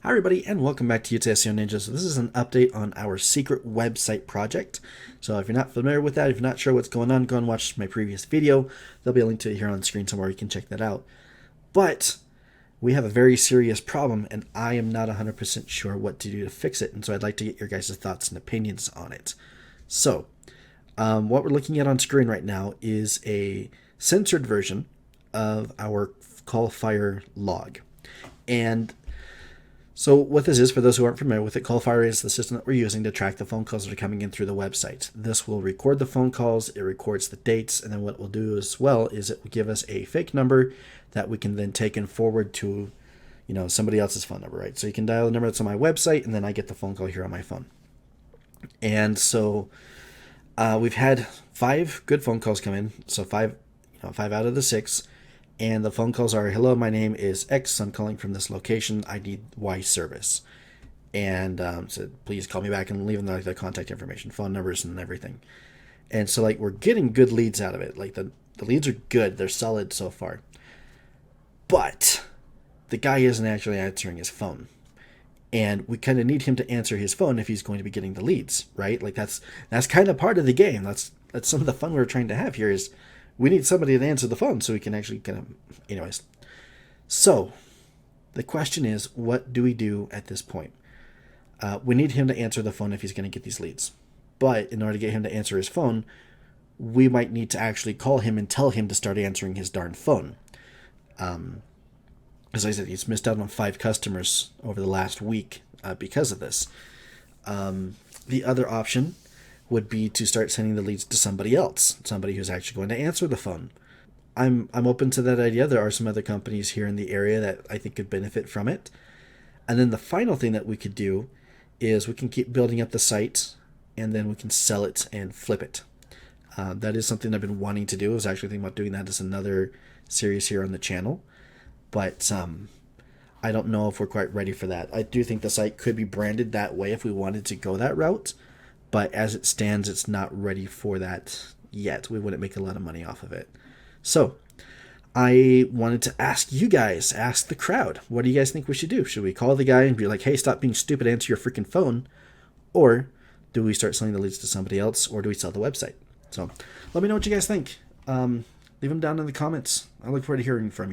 Hi everybody and welcome back to YouTube SEO Ninja. So this is an update on our secret website project. So if you're not familiar with that, if you're not sure what's going on, go and watch my previous video. There'll be a link to it here on the screen somewhere, you can check that out. But we have a very serious problem and I am not 100% sure what to do to fix it. And so I'd like to get your guys' thoughts and opinions on it. So what we're looking at on screen right now is a censored version of our Callfire log. And so what this is, for those who aren't familiar with it, Callfire is the system that we're using to track the phone calls that are coming in through the website. This will record the phone calls, it records the dates, and then what it will do as well is it will give us a fake number that we can then take and forward to, somebody else's phone number, right? So you can dial the number that's on my website, and then I get the phone call here on my phone. And so we've had 5 good phone calls come in, so 5 out of the 6. And the phone calls are, hello, my name is X. I'm calling from this location. I need Y service. And said, please call me back, and leave them their contact information, phone numbers and everything. And so we're getting good leads out of it. The leads are good. They're solid so far. But the guy isn't actually answering his phone. And we kind of need him to answer his phone if he's going to be getting the leads, right? That's kind of part of the game. That's some of the fun we're trying to have here is we need somebody to answer the phone so we can actually anyways. So the question is, what do we do at this point? We need him to answer the phone if he's going to get these leads. But in order to get him to answer his phone, we might need to actually call him and tell him to start answering his darn phone. As I said, he's missed out on 5 customers over the last week because of this. The other option would be to start sending the leads to somebody else, somebody who's actually going to answer the phone. I'm open to that idea. There are some other companies here in the area that I think could benefit from it. And then the final thing that we could do is we can keep building up the site, and then we can sell it and flip it. That is something I've been wanting to do. I was actually thinking about doing that as another series here on the channel. But I don't know if we're quite ready for that. I do think the site could be branded that way if we wanted to go that route. But as it stands, it's not ready for that yet. We wouldn't make a lot of money off of it. So I wanted to ask you guys, ask the crowd, what do you guys think we should do? Should we call the guy and be like, hey, stop being stupid, answer your freaking phone? Or do we start selling the leads to somebody else? Or do we sell the website? So let me know what you guys think. Leave them down in the comments. I look forward to hearing from you.